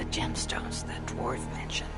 gemstones that dwarf mentioned.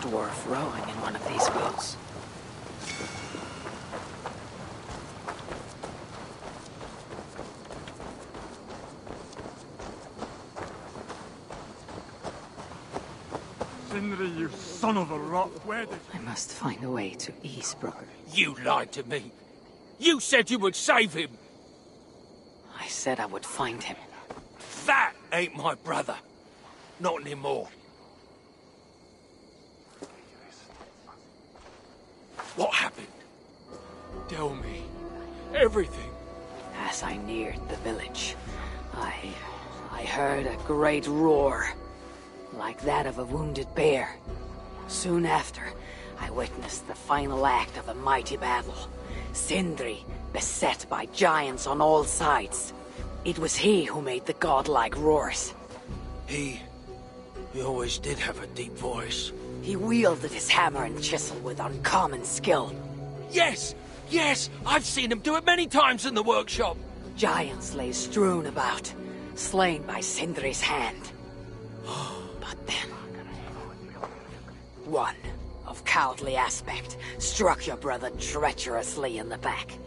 Dwarf rowing in one of these boats. Sindri, you son of a rock, where did... I must find a way to Eastbrooker. You lied to me. You said you would save him. I said I would find him. That ain't my brother. Not anymore. What happened? Tell me. Everything. As I neared the village, I heard a great roar, like that of a wounded bear. Soon after, I witnessed the final act of a mighty battle. Sindri, beset by giants on all sides. It was he who made the godlike roars. He always did have a deep voice. He wielded his hammer and chisel with uncommon skill. Yes! Yes! I've seen him do it many times in the workshop! Giants lay strewn about, slain by Sindri's hand. But then... one, of cowardly aspect, struck your brother treacherously in the back.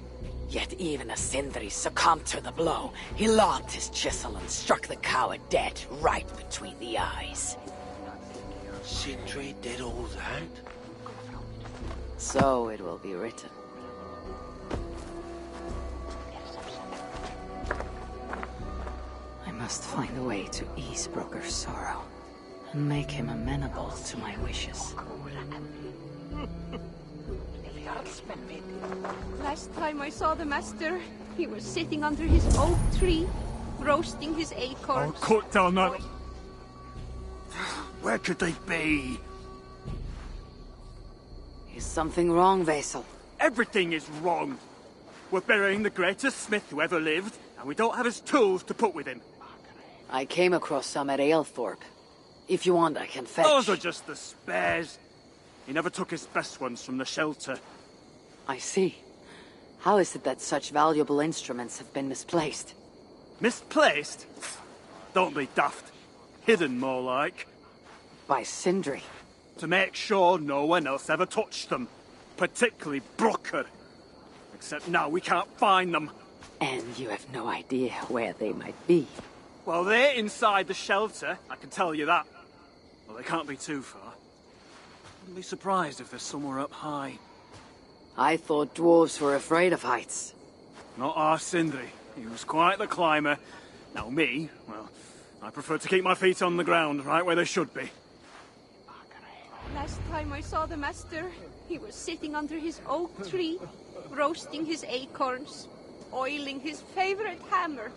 Yet even as Sindri succumbed to the blow, he lobbed his chisel and struck the coward dead right between the eyes. Sindri did all that? So it will be written. I must find a way to ease Brooker's sorrow, and make him amenable to my wishes. Last time I saw the master, he was sitting under his oak tree, roasting his acorns. Oh, cut down that... Where could they be? Is something wrong, Vassal? Everything is wrong. We're burying the greatest smith who ever lived, and we don't have his tools to put with him. I came across some at Aylthorpe. If you want, I can fetch. Those are just the spares. He never took his best ones from the shelter. I see. How is it that such valuable instruments have been misplaced? Misplaced? Don't be daft. Hidden, more like. By Sindri. To make sure no one else ever touched them. Particularly Brooker. Except now we can't find them. And you have no idea where they might be. Well, they're inside the shelter, I can tell you that. Well, they can't be too far. Wouldn't be surprised if they're somewhere up high. I thought dwarves were afraid of heights. Not our Sindri. He was quite the climber. Now me, well, I prefer to keep my feet on the ground, right where they should be. Last time I saw the master, he was sitting under his oak tree, roasting his acorns, oiling his favorite hammer.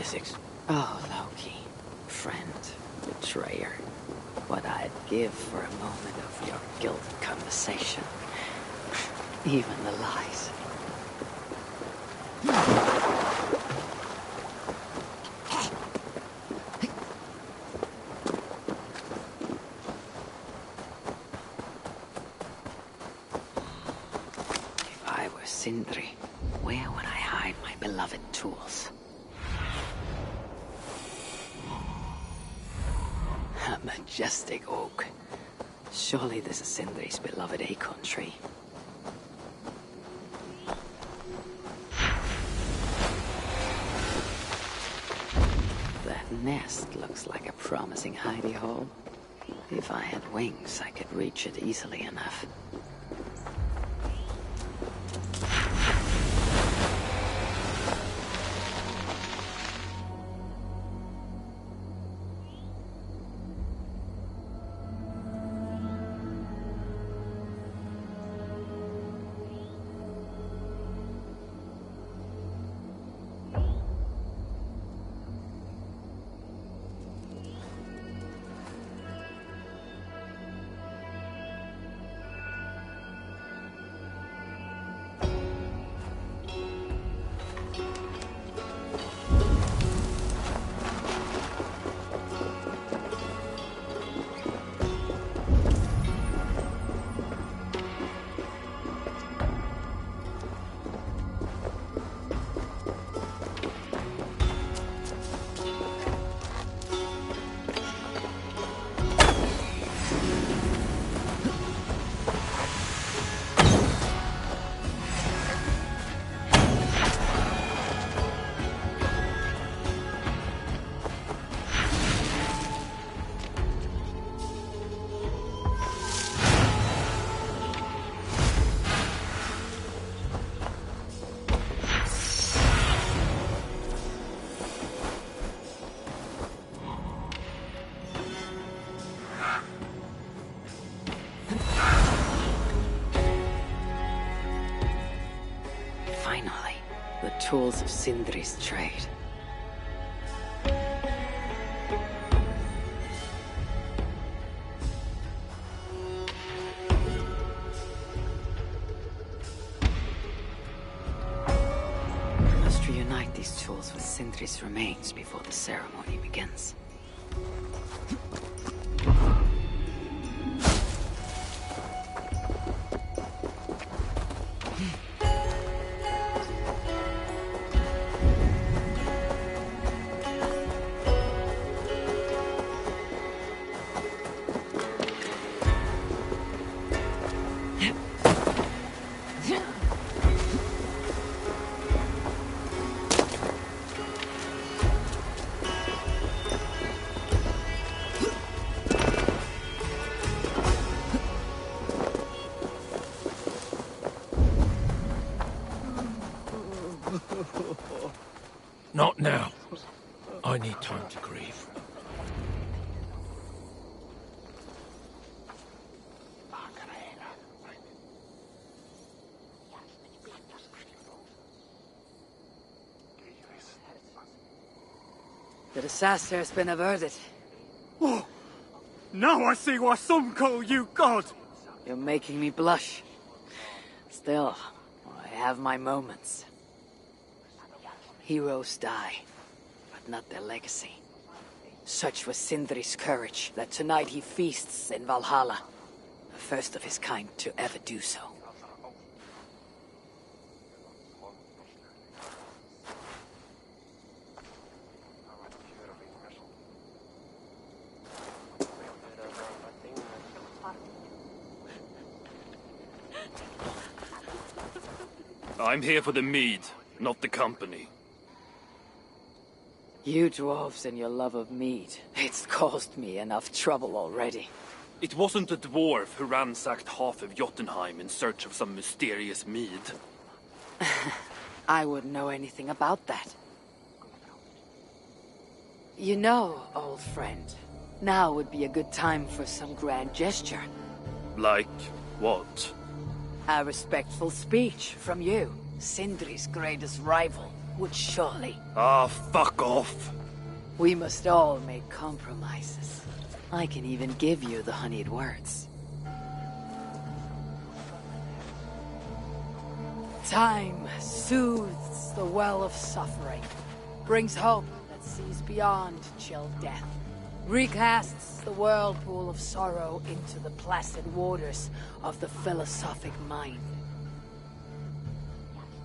physics. Oh, Loki. Friend. Betrayer. What I'd give for a moment of your guilty conversation. Even the lies. If I were Sindri, where would I hide my beloved tools? A majestic oak. Surely this is Sindri's beloved acorn tree. That nest looks like a promising hidey hole. If I had wings, I could reach it easily enough. Finally, the tools of Sindri's trade. I must reunite these tools with Sindri's remains before the ceremony begins. Not now. I need time to grieve. The disaster has been averted. Oh, now I see why some call you God. You're making me blush. Still, I have my moments. Heroes die, but not their legacy. Such was Sindri's courage that tonight he feasts in Valhalla, the first of his kind to ever do so. I'm here for the mead, not the company. You dwarves and your love of mead, it's caused me enough trouble already. It wasn't a dwarf who ransacked half of Jotunheim in search of some mysterious mead. I wouldn't know anything about that. You know, old friend, now would be a good time for some grand gesture. Like what? A respectful speech from you, Sindri's greatest rival. would surely. Ah, fuck off. We must all make compromises. I can even give you the honeyed words. Time soothes the well of suffering, brings hope that sees beyond chill death, recasts the whirlpool of sorrow into the placid waters of the philosophic mind.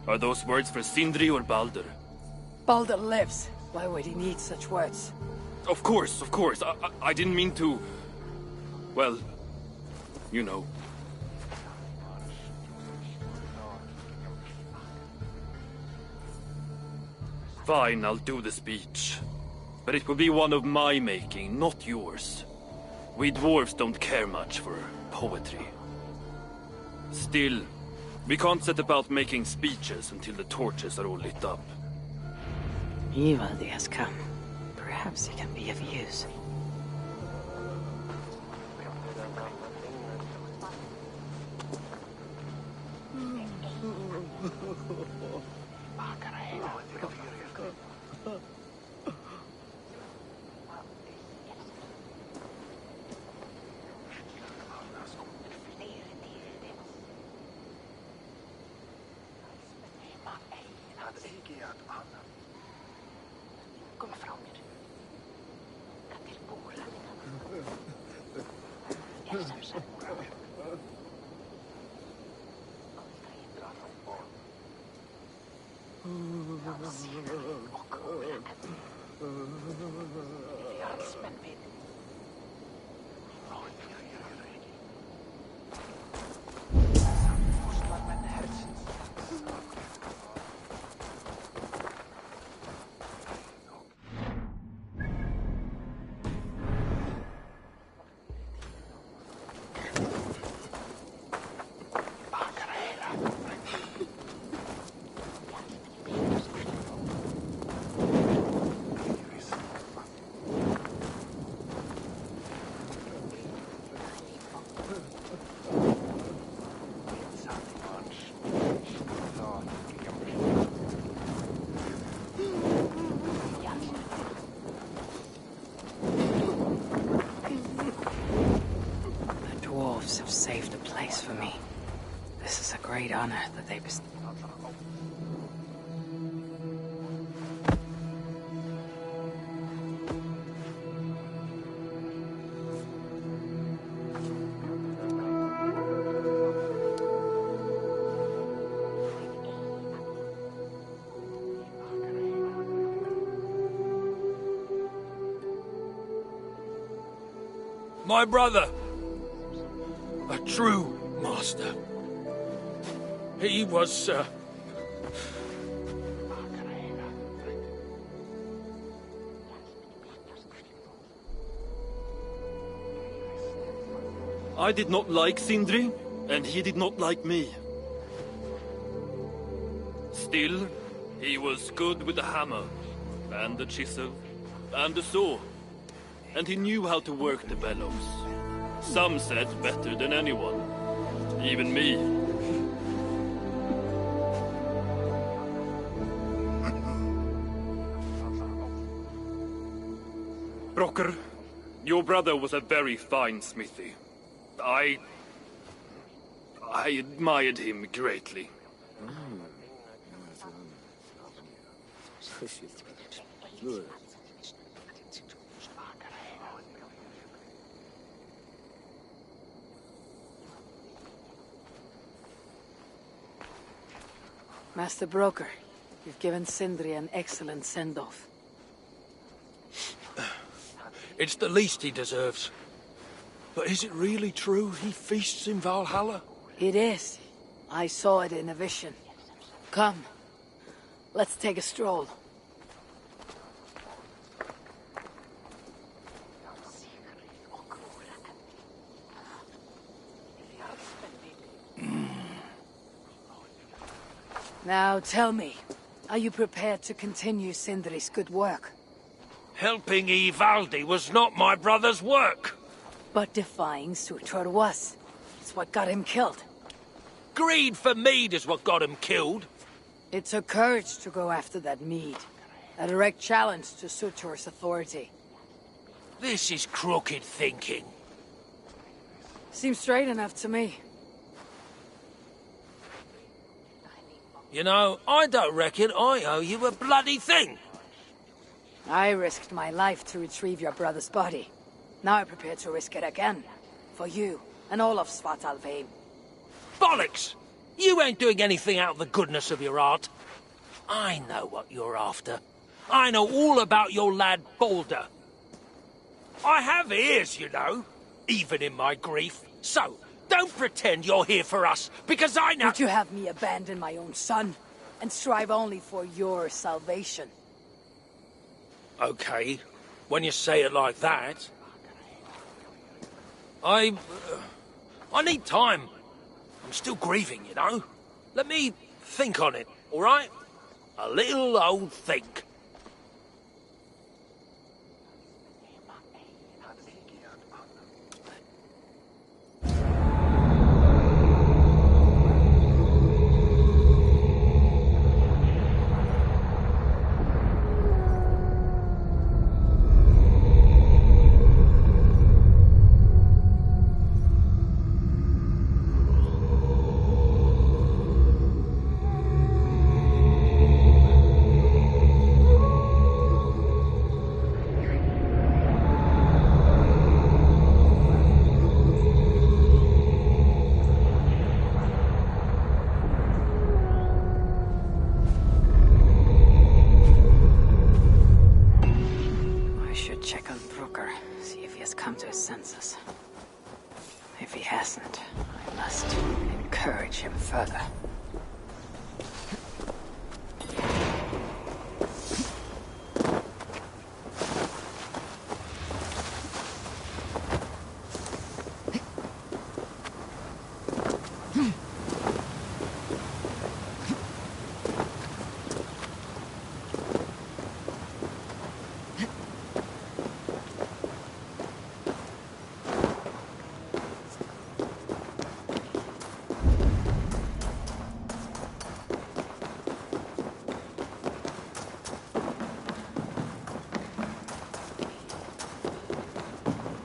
Are those words for Sindri or Baldur? Baldur lives. Why would he need such words? Of course, of course. I didn't mean to... Well, you know. Fine, I'll do the speech. But it will be one of my making, not yours. We dwarves don't care much for poetry. Still, we can't set about making speeches until the torches are all lit up. Ivaldi has come. Perhaps he can be of use. Have saved a place for me. This is a great honor that they bestowed. My brother! A true master. He was, I did not like Sindri, and he did not like me. Still, he was good with the hammer, and the chisel, and the saw. And he knew how to work the bellows. Some said better than anyone. Even me. Brocker, your brother was a very fine smithy. I admired him greatly. Master Broker, you've given Sindri an excellent send-off. it's the least he deserves. But is it really true he feasts in Valhalla? It is. I saw it in a vision. Come, let's take a stroll. Now tell me, are you prepared to continue Sindri's good work? Helping Ivaldi was not my brother's work. But defying Surtur was. It's what got him killed. Greed for mead is what got him killed. It took courage to go after that mead. A direct challenge to Sutur's authority. This is crooked thinking. Seems straight enough to me. You know, I don't reckon I owe you a bloody thing. I risked my life to retrieve your brother's body. Now I'm prepared to risk it again. For you, and all of Svartalfheim. Bollocks! You ain't doing anything out of the goodness of your heart. I know what you're after. I know all about your lad Balder. I have ears, you know, even in my grief. So, don't pretend you're here for us, because I know— Would you have me abandon my own son, and strive only for your salvation? Okay, when you say it like that. I need time. I'm still grieving, you know. Let me think on it, all right? A little old think. If he hasn't, I must encourage him further.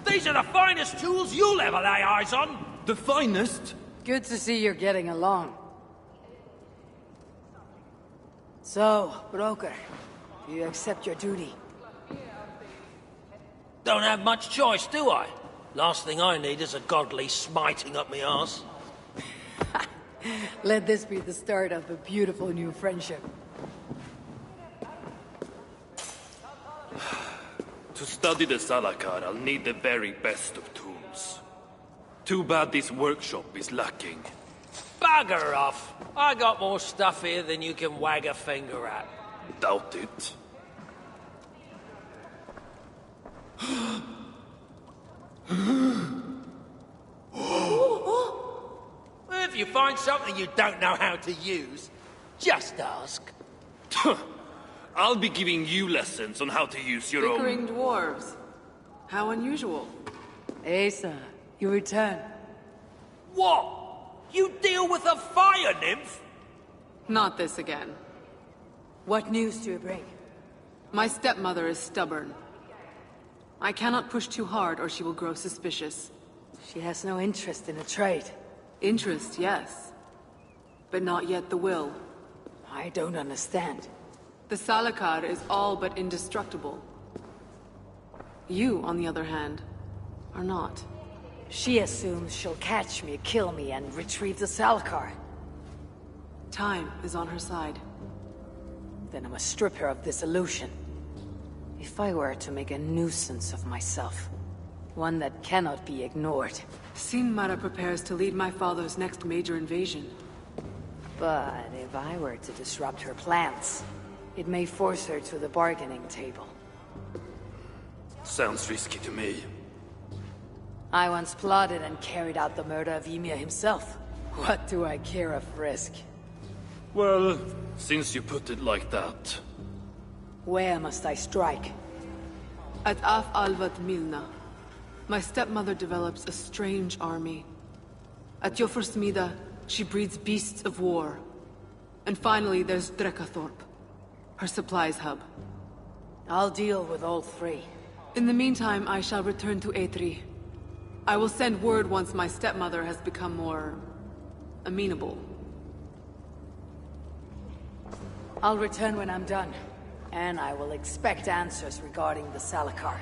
These are the finest tools you'll ever lay eyes on! The finest? Good to see you're getting along. So, broker, do you accept your duty? Don't have much choice, do I? Last thing I need is a godly smiting up me arse. Let this be the start of a beautiful new friendship. To study the Salakar, I'll need the very best of tools. Too bad this workshop is lacking. Bugger off! I got more stuff here than you can wag a finger at. Doubt it. If you find something you don't know how to use, just ask. I'll be giving you lessons on how to use your Bickering own... dwarves. How unusual. Asa, you return. What? You deal with a fire nymph? Not this again. What news do you bring? My stepmother is stubborn. I cannot push too hard or she will grow suspicious. She has no interest in the trade. Interest, yes. But not yet the will. I don't understand. The Salakar is all but indestructible. You, on the other hand, are not. She assumes she'll catch me, kill me, and retrieve the Salakar. Time is on her side. Then I must strip her of this illusion. If I were to make a nuisance of myself, one that cannot be ignored. Sinmara prepares to lead my father's next major invasion. But if I were to disrupt her plans, it may force her to the bargaining table. Sounds risky to me. I once plotted and carried out the murder of Ymir himself. What do I care of risk? Well, since you put it like that... Where must I strike? At Af Alvat Milna, my stepmother develops a strange army. At Jofursmida, she breeds beasts of war. And finally, there's Drekkathorp, her supplies hub. I'll deal with all three. In the meantime, I shall return to Aetri. I will send word once my stepmother has become more... amenable. I'll return when I'm done. And I will expect answers regarding the Salakar.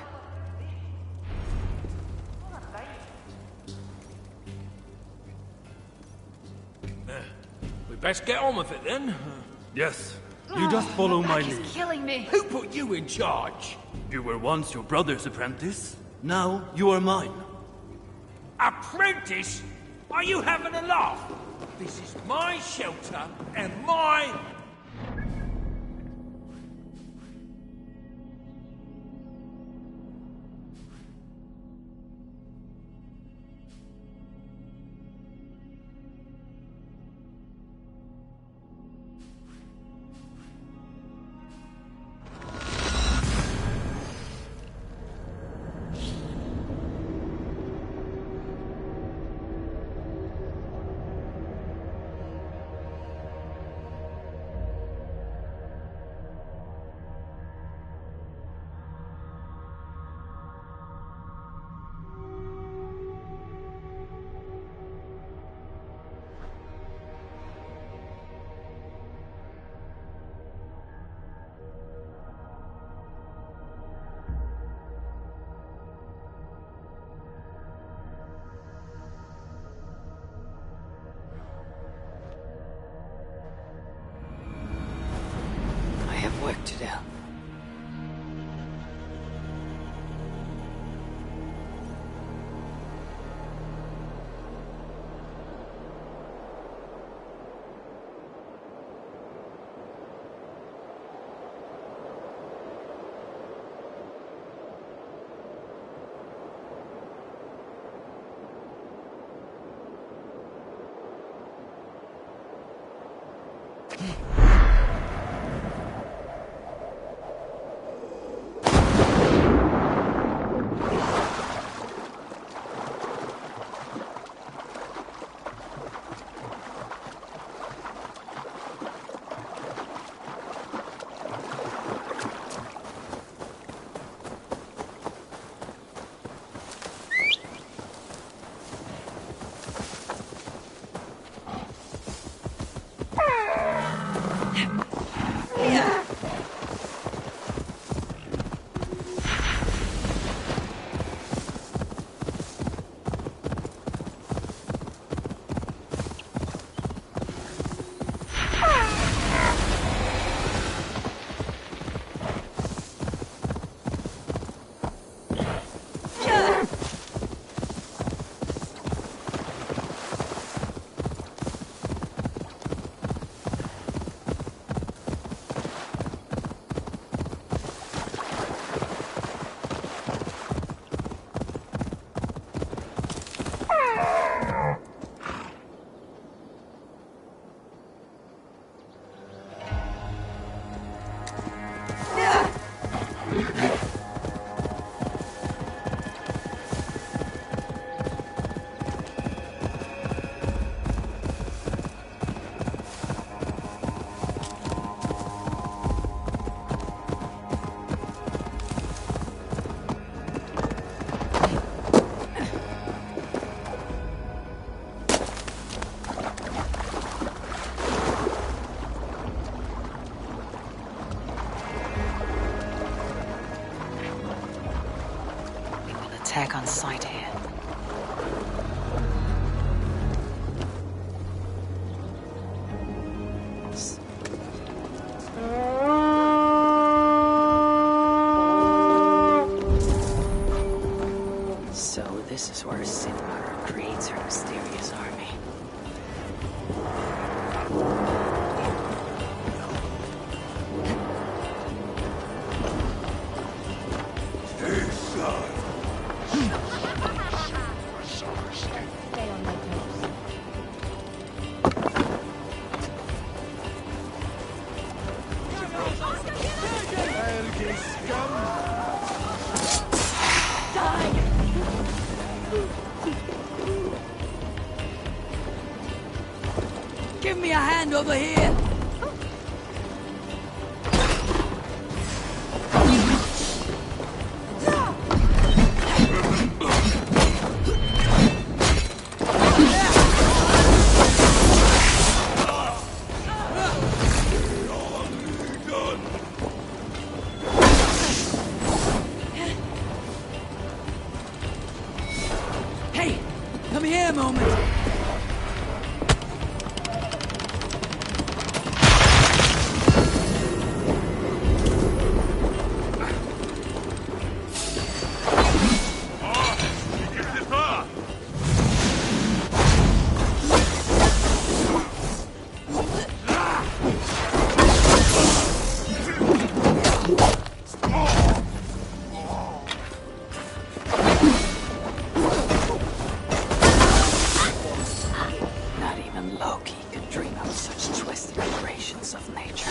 We best get on with it then. Yes, you just follow my lead. Killing me. Who put you in charge? You were once your brother's apprentice. Now you are mine. Apprentice? Are you having a laugh? This is my shelter and my... Work to do. Attack on sight here. So this is where Sinmar creates her mysterious army. Give me a hand over here! my moment. Not even Loki could dream of such twisted creations of nature.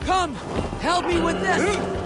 Come! Help me with this!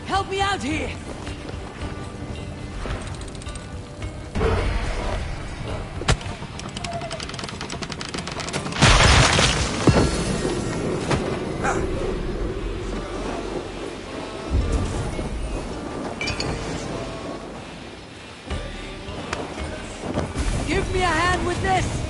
Help me out here! Give me a hand with this!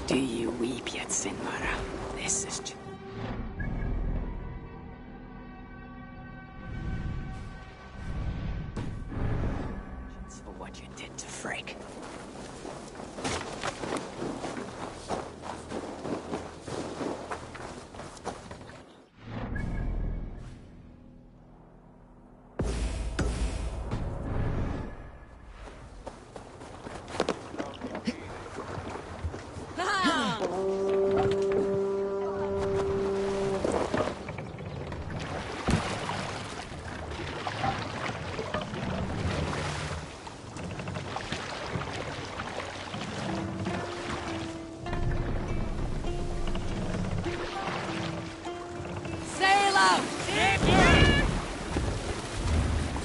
Do you weep yet, Sinmara? This is for what you did to Frigg.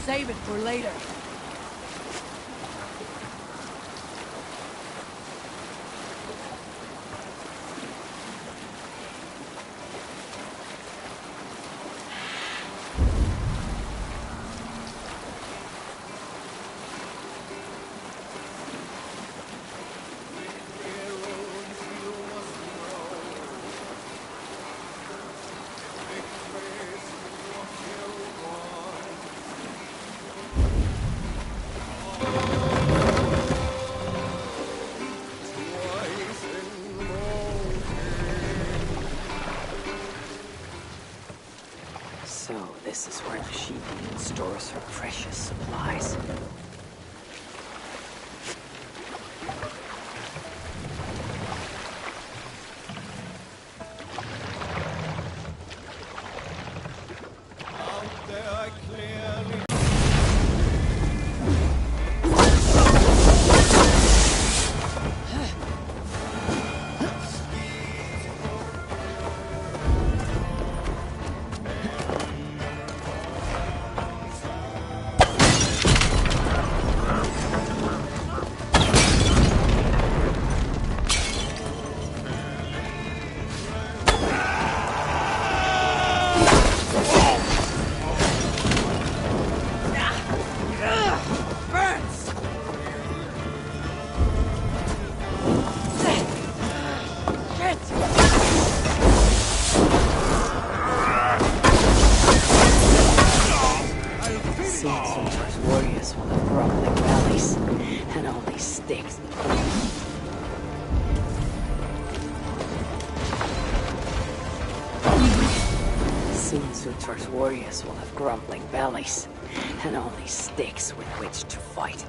Save it for later. So, this is where the she-demon stores her precious supplies. Warriors will have grumbling bellies and only sticks. Soon Sutor's warriors will have grumbling bellies and only sticks with which to fight.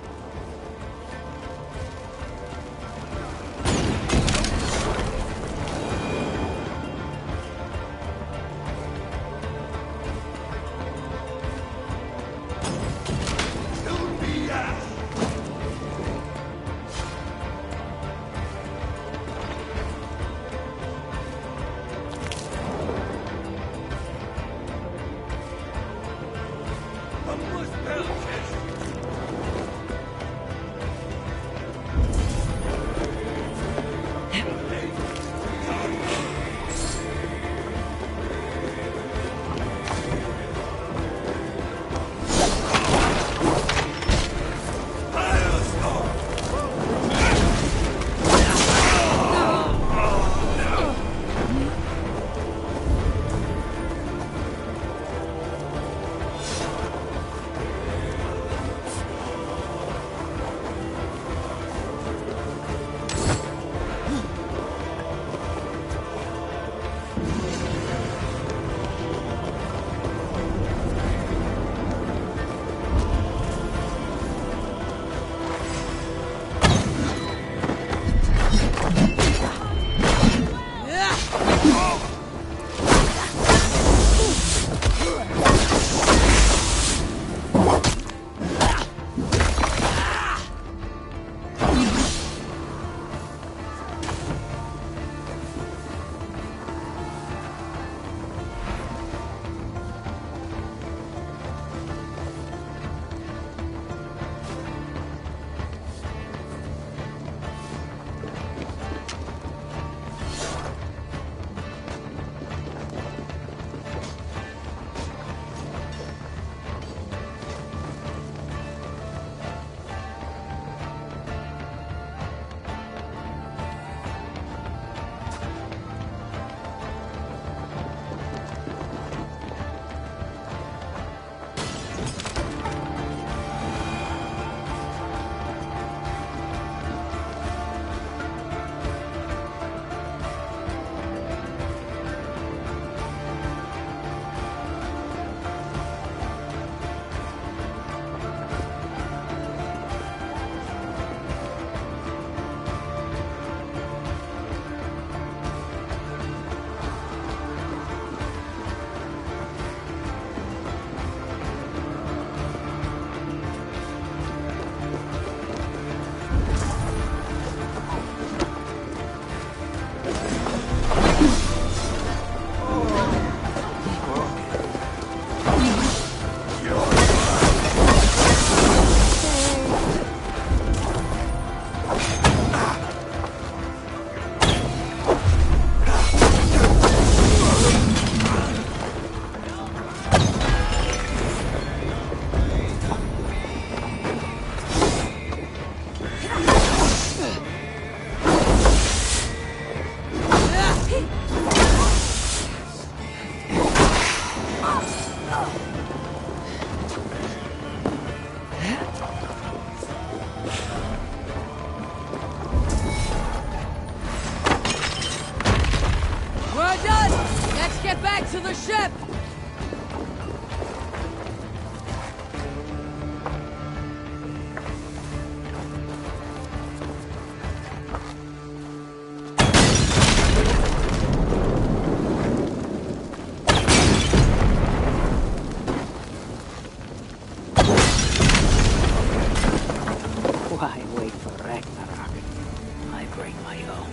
the ship! Why wait for Ragnarok? I bring my own.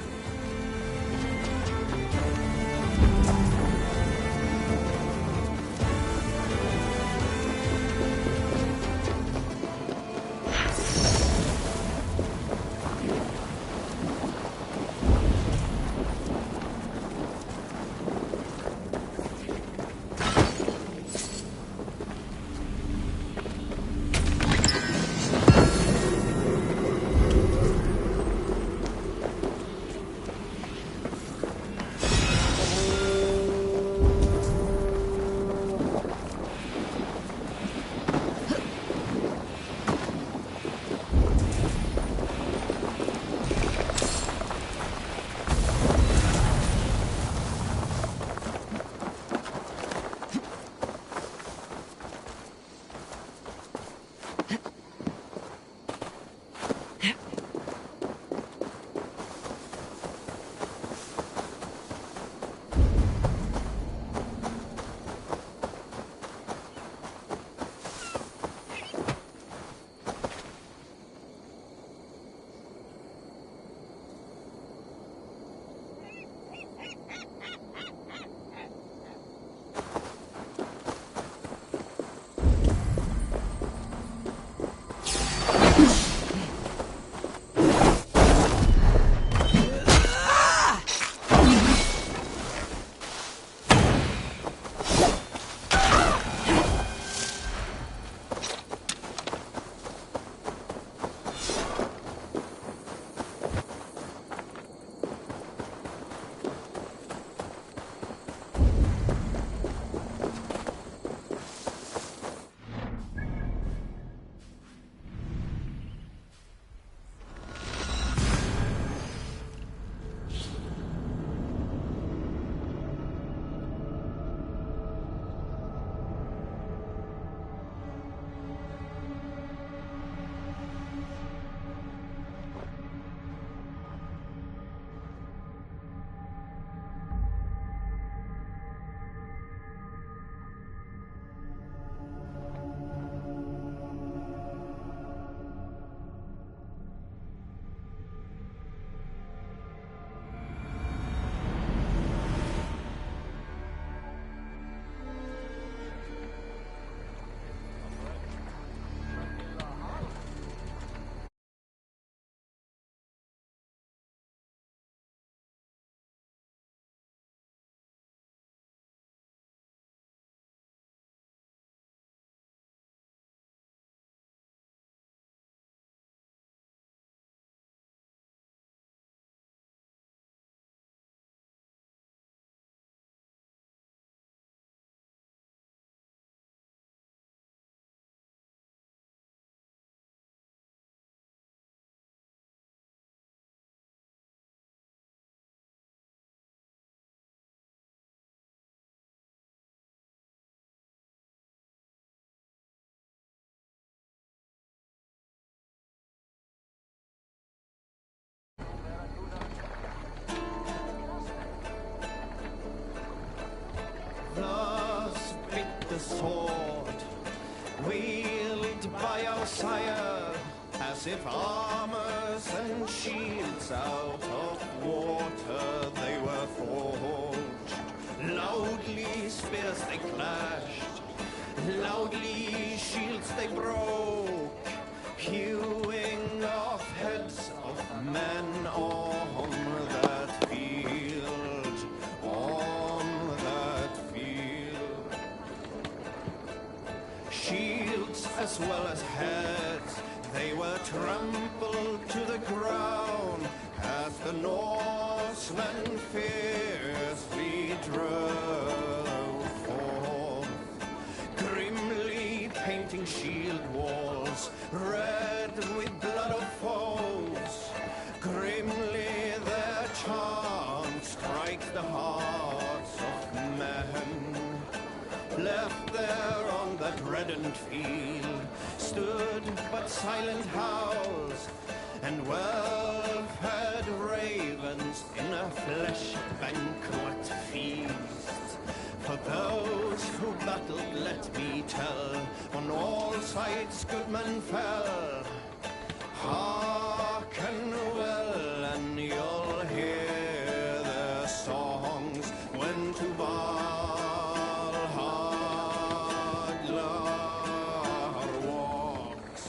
sword, wielded by our sire, as if armors and shields out of water they were forged. Loudly spears they clashed, loudly shields they broke, hewing off heads of men on that field, on that field. Shields as well as heads, they were trampled to the ground as the Norsemen fiercely drove forth, grimly painting shield walls red with blood of foes. Grimly their chant strikes the hearts of men. left there on that reddened field, stood but silent howls, and well-fed ravens in a flesh banquet feast. For those who battled, let me tell, on all sides good men fell. Hearken well, and you'll hear their songs when to Valhalla walks.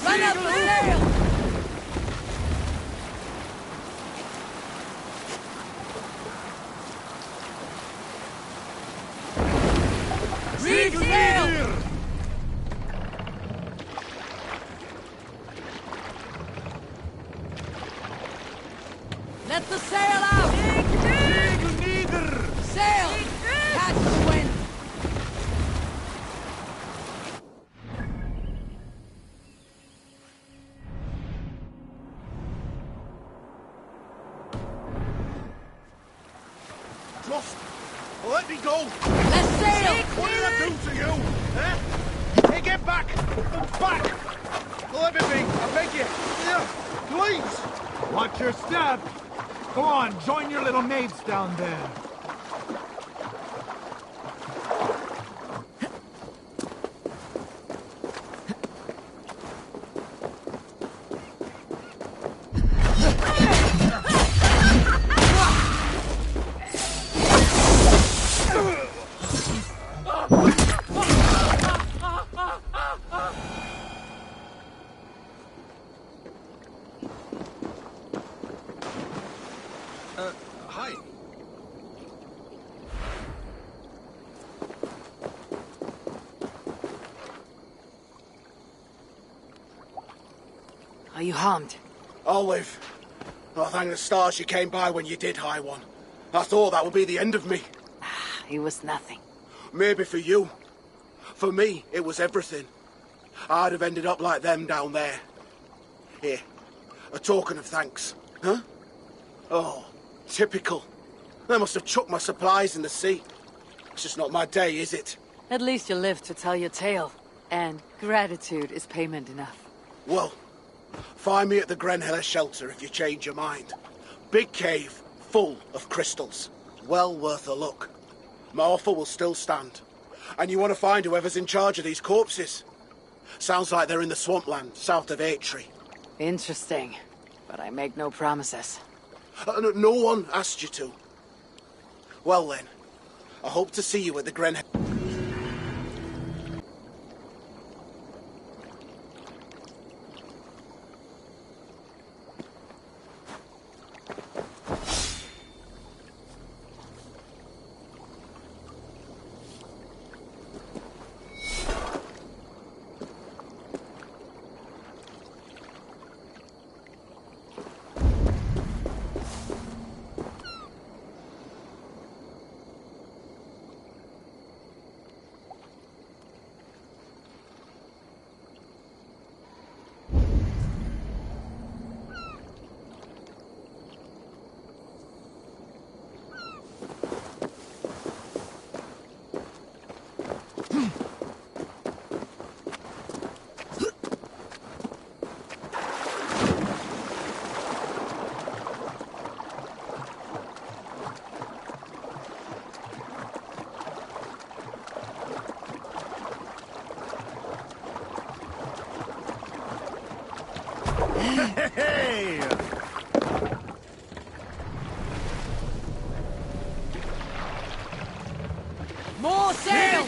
Run up the sail! Reef sail! Let the sail out! Sail! Catch the wind! Just let me go! Let's sail! What did I do to you? Eh? Hey, get back! Back! Let me be, I beg you! Yeah, please! Watch your step! Go on, join your little mates down there. Hi. Are you harmed? Olive. Oh, thank the stars you came by when you did, High One. I thought that would be the end of me. It was nothing. Maybe for you. For me, it was everything. I'd have ended up like them down there. Here, a token of thanks. Huh? Oh, typical. They must have chucked my supplies in the sea. It's just not my day, is it? At least you lived to tell your tale. And gratitude is payment enough. Well, find me at the Grenhiller shelter if you change your mind. Big cave, full of crystals. Well worth a look. My offer will still stand. And you want to find whoever's in charge of these corpses. Sounds like they're in the swampland, south of Atri. Interesting. But I make no promises. No one asked you to. Well then, I hope to see you at the Grenhiller. Hey! More sail!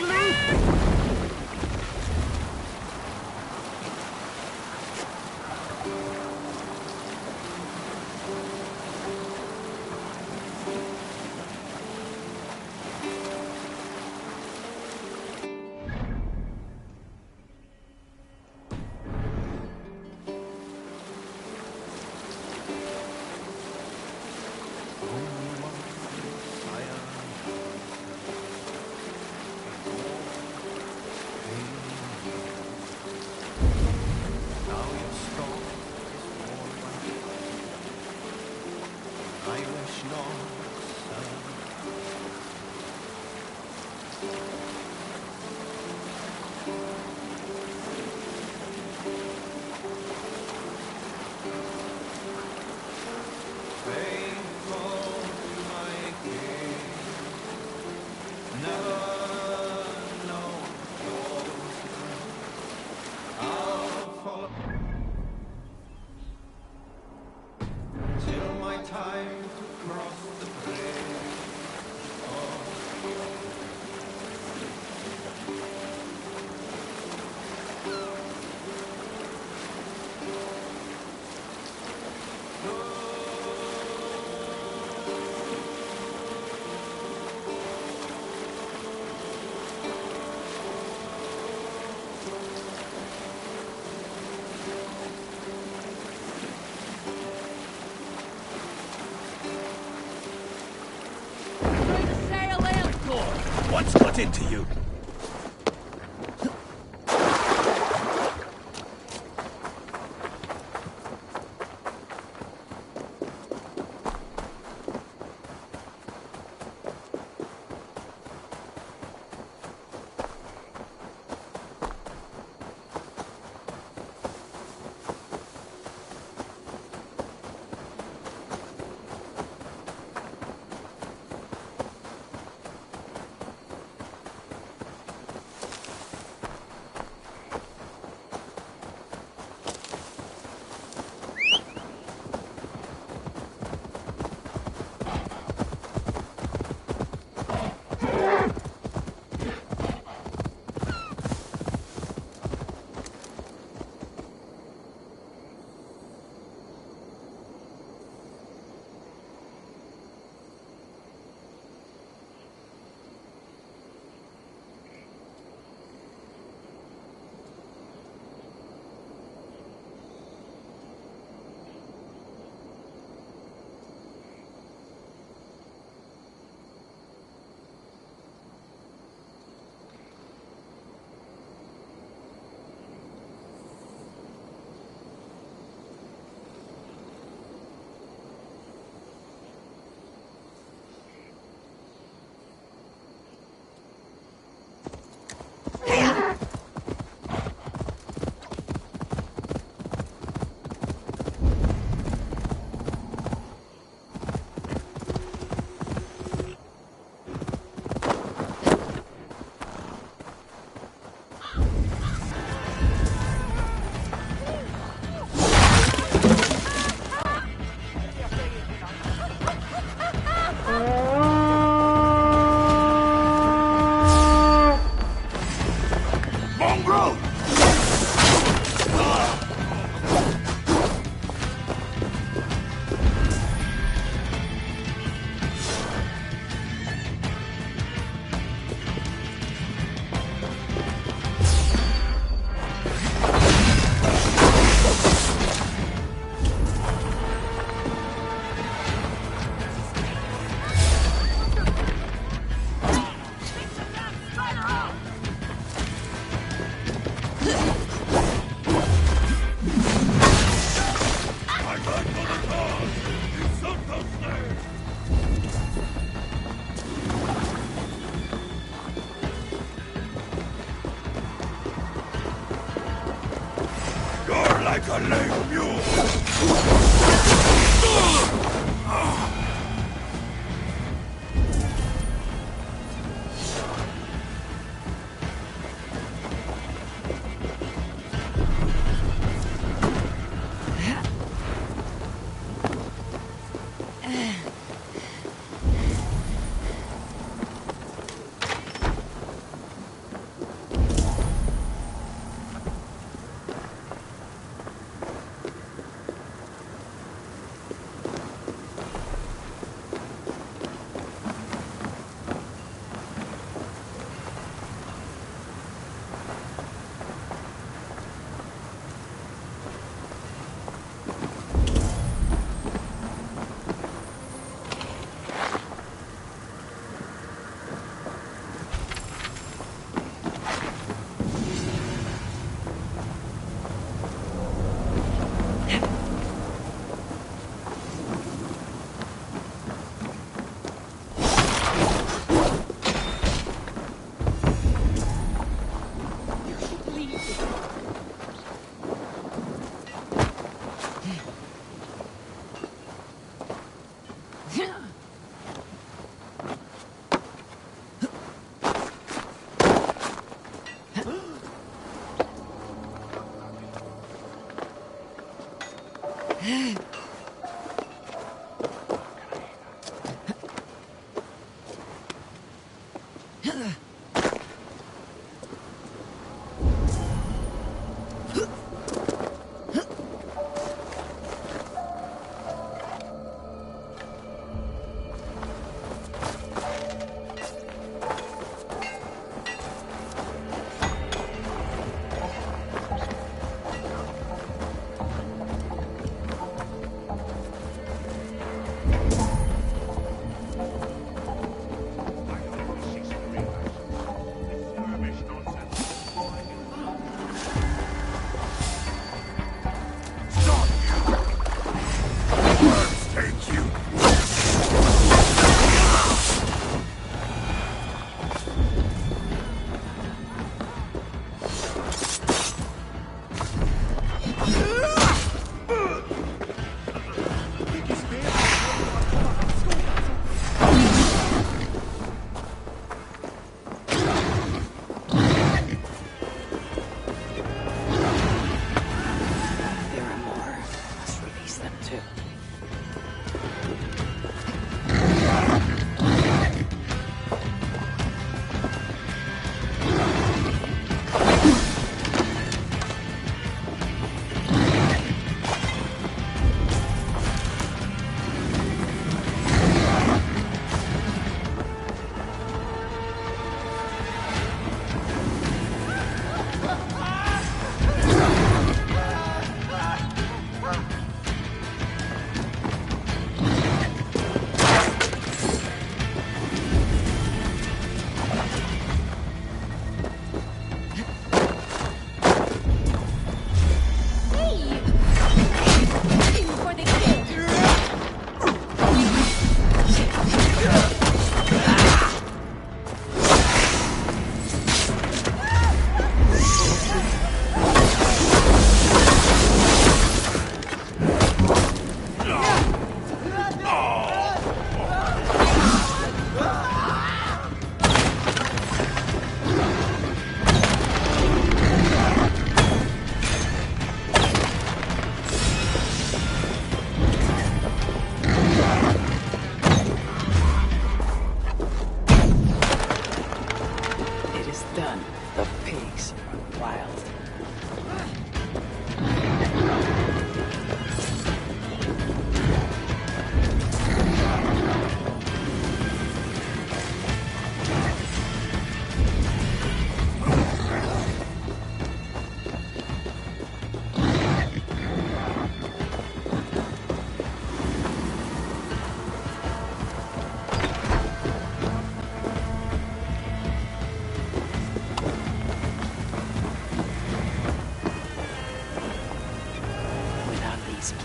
got into you? pigs run wild.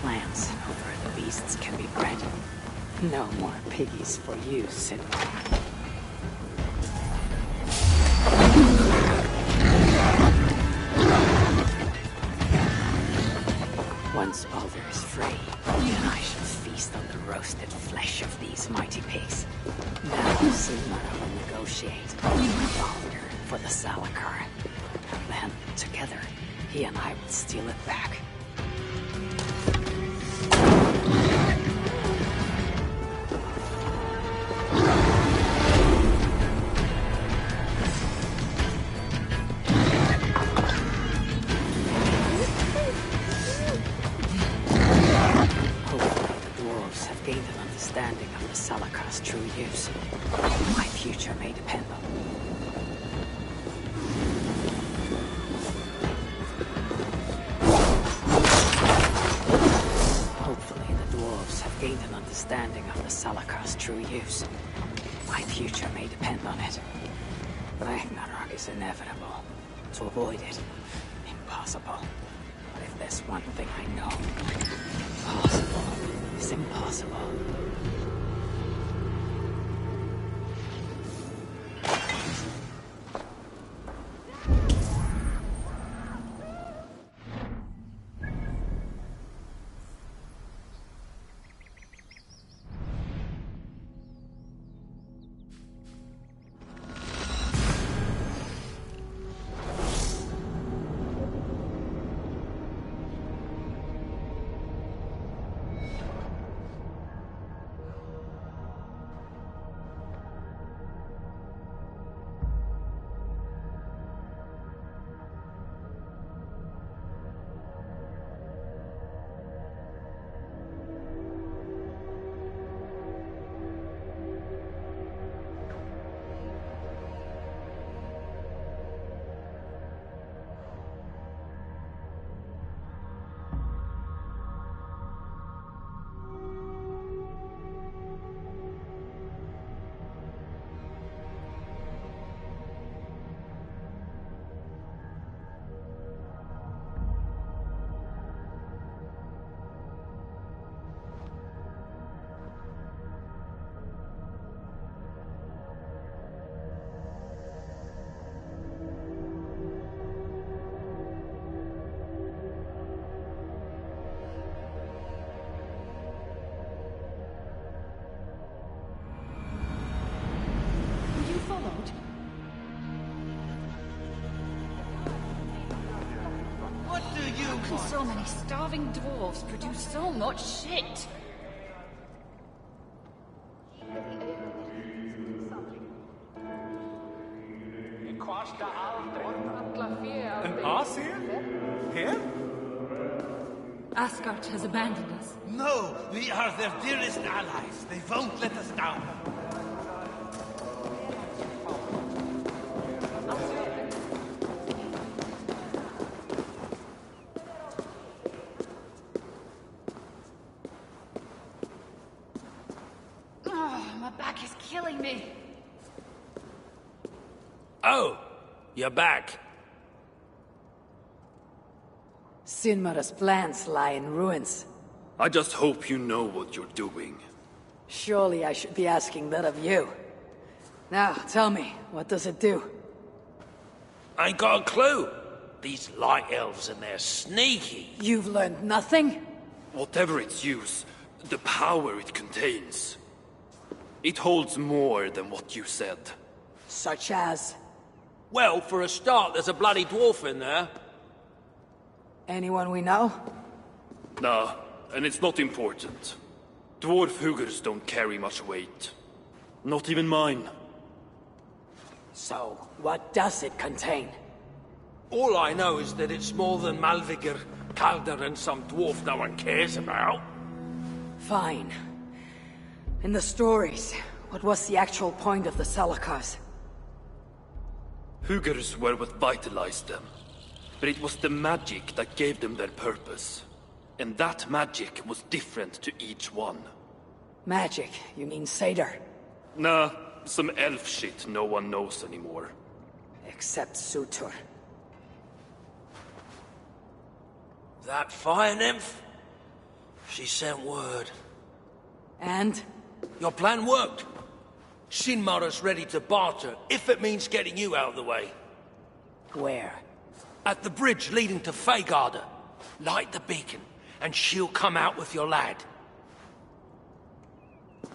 Plants, no further beasts can be bred. No more piggies for you, Sidney. Once Baldur is free, then I shall feast on the roasted flesh of these mighty pigs. Now Silmara will negotiate with Baldur for the Salakar. And then, together, he and I will steal it back. Understanding of the Salakar's true use. My future may depend on it. Hopefully the dwarves have gained an understanding of the Salakar's true use. My future may depend on it. Ragnarok is inevitable. To avoid it, impossible. But if there's one thing I know, impossible is impossible. So many starving dwarves produce so much shit. An Asir? Here? Asgard has abandoned us. No, we are their dearest allies. They won't let us down. Oh, you're back. Sinmara's plans lie in ruins. I just hope you know what you're doing. Surely I should be asking that of you. Now, tell me, what does it do? I ain't got a clue. These light elves and they're sneaky. You've learned nothing? Whatever its use, the power it contains. It holds more than what you said. Such as? Well, for a start, there's a bloody dwarf in there. Anyone we know? Nah, and it's not important. Dwarf Hugers don't carry much weight. Not even mine. So, what does it contain? All I know is that it's more than Malvigar, Calder, and some dwarf no one cares about. Fine. In the stories, what was the actual point of the Salakars? Hugers were what vitalized them. But it was the magic that gave them their purpose. And that magic was different to each one. Magic? You mean Seder? Nah, some elf shit no one knows anymore. Except Sutur. That fire nymph? She sent word. And? Your plan worked. Shinmara's ready to barter, if it means getting you out of the way. Where? At the bridge leading to Feygarda. Light the beacon, and she'll come out with your lad.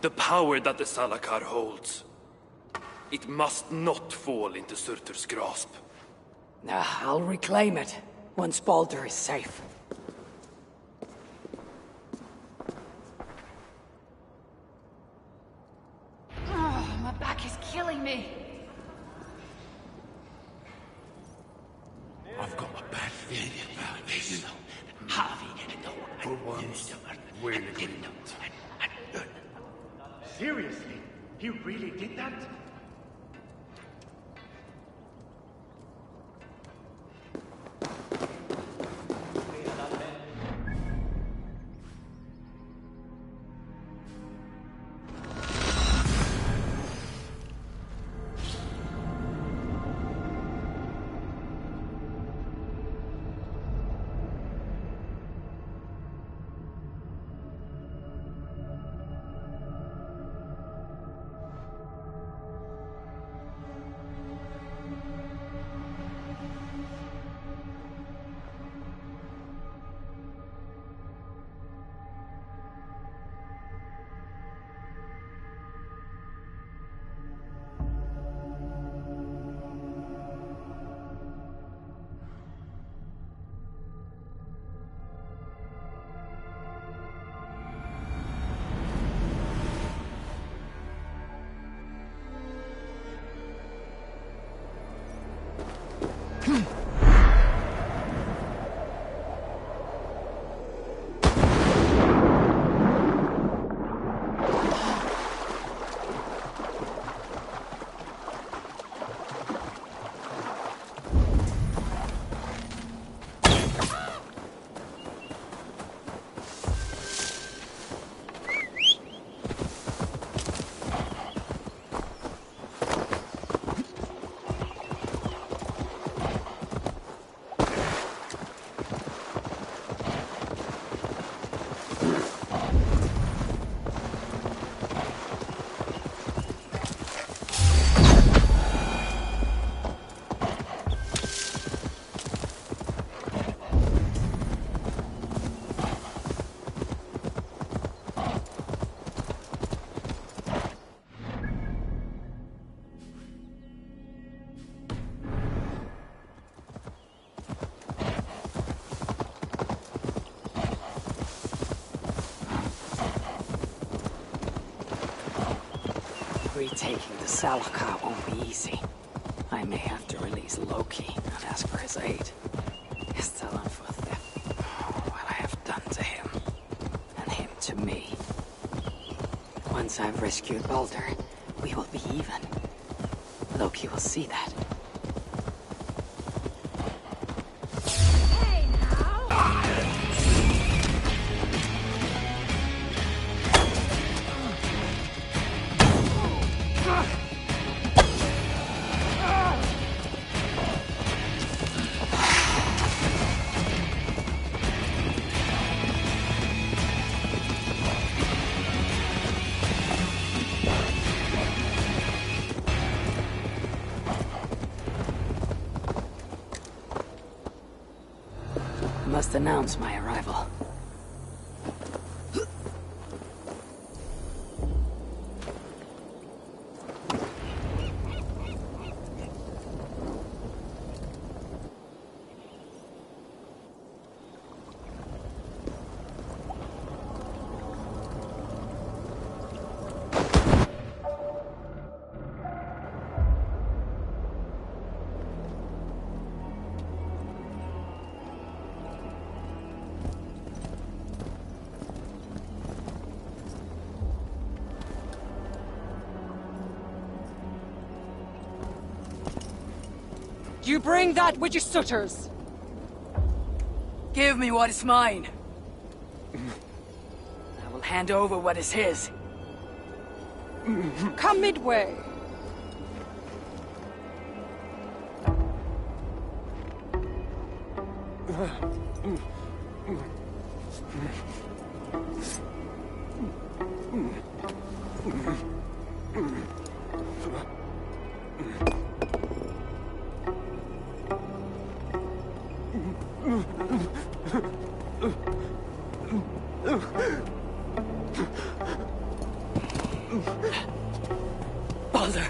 The power that the Salakar holds. It must not fall into Surtur's grasp. I'll reclaim it, once Baldur is safe. Oh, my back is killing me. I've got a bad feeling about this. For once, we're in agreement. Seriously? He really did that? Retaking the Salakar won't be easy. I may have to release Loki and ask for his aid. His talent for theft. What I have done to him. And him to me. Once I've rescued Baldur, we will be even. Loki will see that. Must announce my arrival. you bring that which is Sutter's? Give me what is mine. I will hand over what is his. Come midway. Baldur.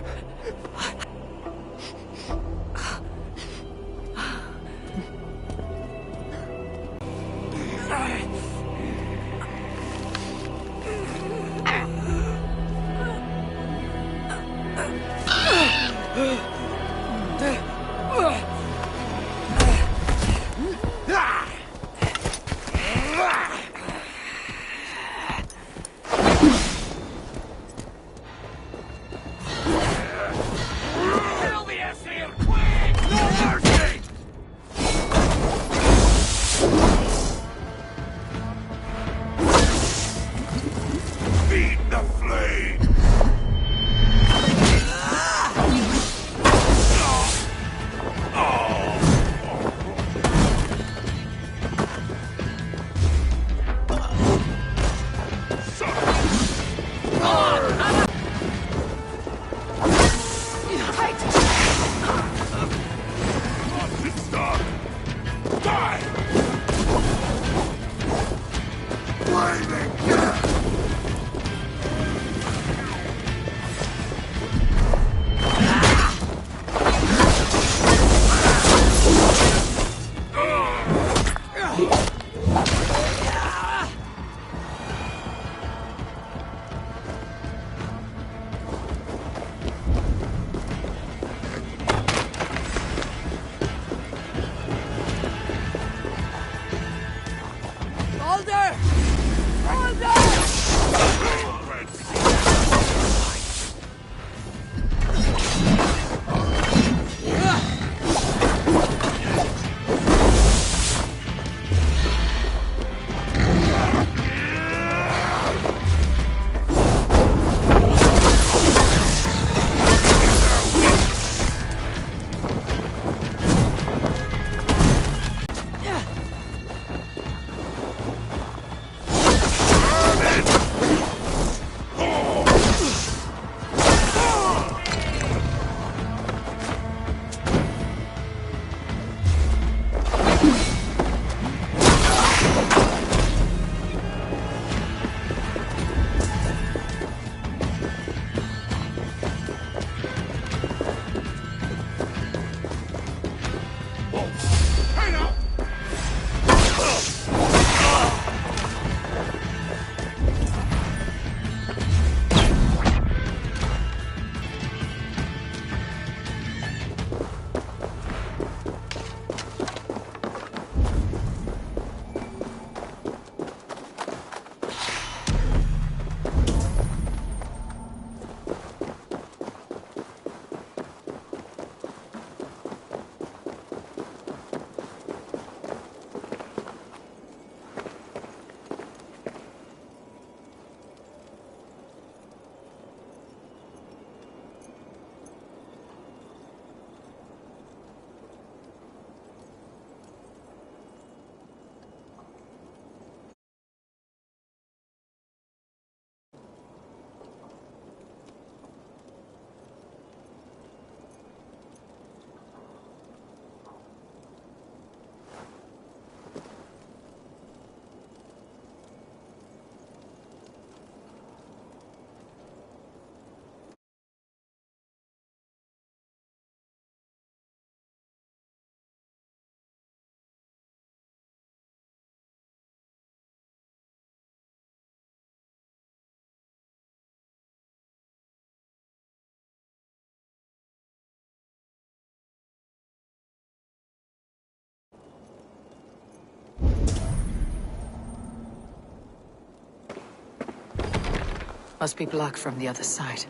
Must be blocked from the other side.